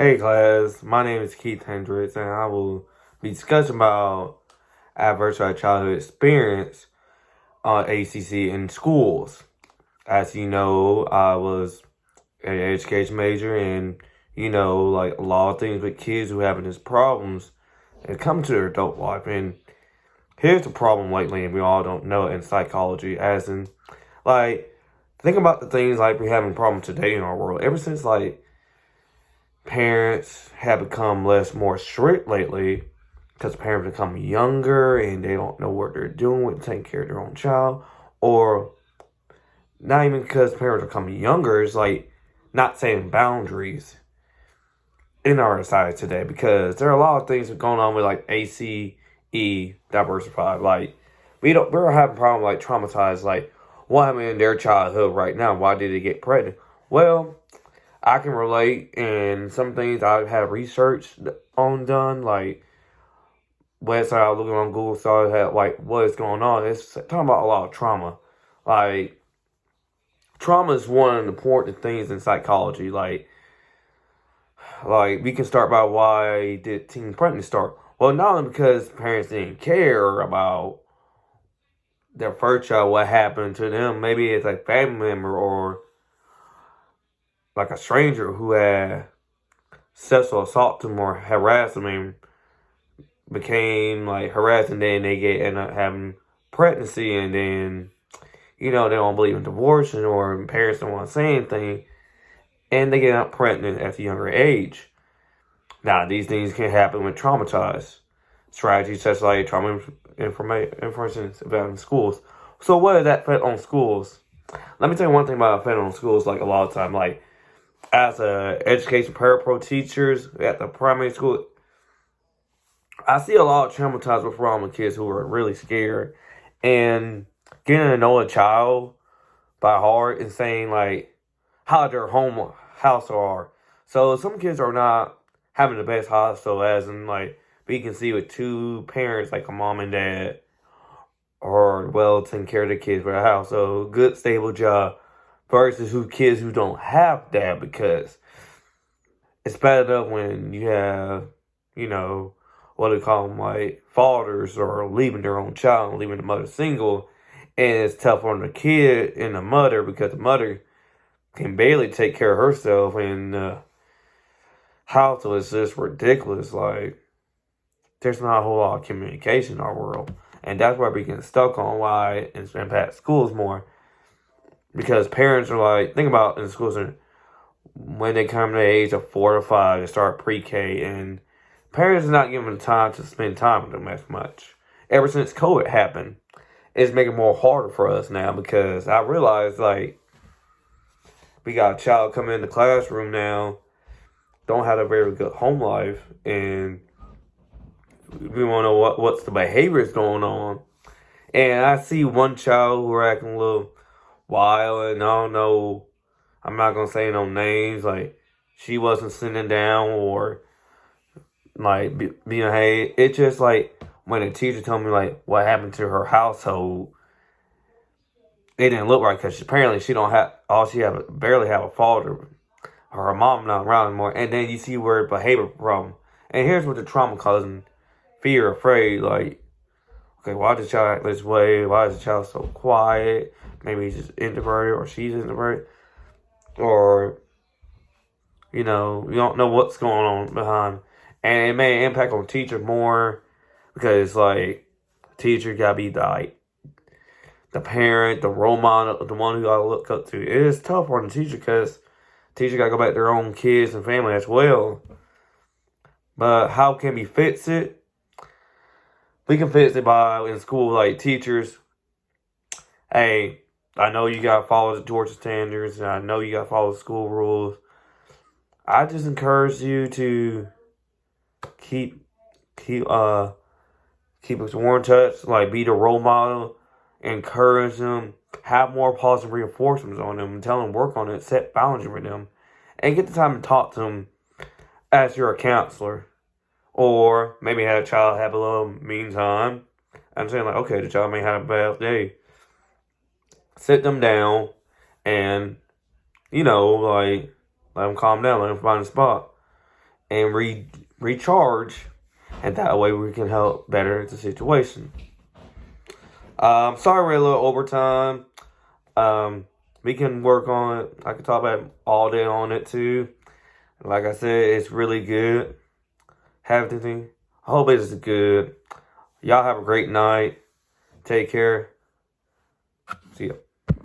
Hey class, my name is Keith Hendricks and I will be discussing about adverse childhood experience on ACC in schools. As you know, I was an education major and like a lot of things with kids who having these problems and come to their adult life. And here's the problem lately, and we all don't know it in psychology, as in like think about the things like we're having problems today in our world. Ever since parents have become more strict lately because parents become younger and they don't know what they're doing with taking care of their own child, or not even because parents are becoming younger. It's like not setting boundaries in our society today, because there are a lot of things going on with like ACE diversified. Like we're having problems like traumatized, like what happened in their childhood right now. Why did they get pregnant? Well, I can relate, and some things I've had research on done, like website I was looking on Google, saw it had like what is going on. It's talking about a lot of trauma. Like trauma is one of the important things in psychology. Like we can start by why did teen pregnancy start? Well, not only because parents didn't care about their first child, what happened to them. Maybe it's like family member or like a stranger who had sexual assault them or harassed them and became like harassed, and then they end up having pregnancy, and then they don't believe in divorce, or parents don't want to say anything, and they get up pregnant at a younger age. Now these things can happen when traumatized. Strategies such like trauma information about in schools. So what does that affect on schools? Let me tell you one thing about effect on schools. Like a lot of time, like as a education parapro teachers at the primary school, I see a lot of traumatized with trauma kids who are really scared, and getting to know a child by heart and saying like how their home household are. So some kids are not having the best household, as in like we can see with two parents, like a mom and dad, are well taking care of the kids for the house. So good stable job versus kids who don't have that, because it's bad enough when you have, you know, what do they call them, like fathers or leaving their own child, leaving the mother single, and it's tough on the kid and the mother because the mother can barely take care of herself, and household is just ridiculous. Like there's not a whole lot of communication in our world, and that's why we get stuck on why it's impact schools more, because parents are like, think about in schools when they come to the age of 4 to 5 to start pre-K, and parents are not given the time to spend time with them as much. Ever since COVID happened, it's making it more harder for us now, because I realize like we got a child coming in the classroom now, don't have a very good home life, and we want to know what's the behaviors going on. And I see one child who are acting a little wild, and I don't know, I'm not gonna say no names, like she wasn't sitting down or like being hey. It's just like when a teacher told me like what happened to her household, it didn't look right, because apparently she don't have all she have barely have a father, or her mom not around anymore. And then you see where behavior problem. And here's what the trauma causing: fear, afraid. Like, okay, why does the child act this way? Why is the child so quiet? Maybe he's just introverted, or she's introverted, or you don't know what's going on behind. And it may impact on teacher more, because like teacher gotta be the parent, the role model, the one who gotta look up to. It is tough on the teacher, because teacher gotta go back to their own kids and family as well. But how can we fix it? We can fix it by in school, like teachers. Hey, I know you gotta follow the Georgia standards, and I know you gotta follow the school rules. I just encourage you to keep keep uh keep us more in touch, like be the role model, encourage them, have more positive reinforcements on them, and tell them work on it, set boundaries with them, and get the time to talk to them as you're a counselor. Or maybe have a child have a little mean time. I'm saying like, okay, the child may have a bad day. Sit them down and, like, let them calm down, let them find a spot. and recharge, and that way we can help better the situation. Sorry we're a little overtime. We can work on it. I can talk about it all day on it too. Like I said, it's really good. Everything. I hope it is good. Y'all have a great night. Take care. See ya.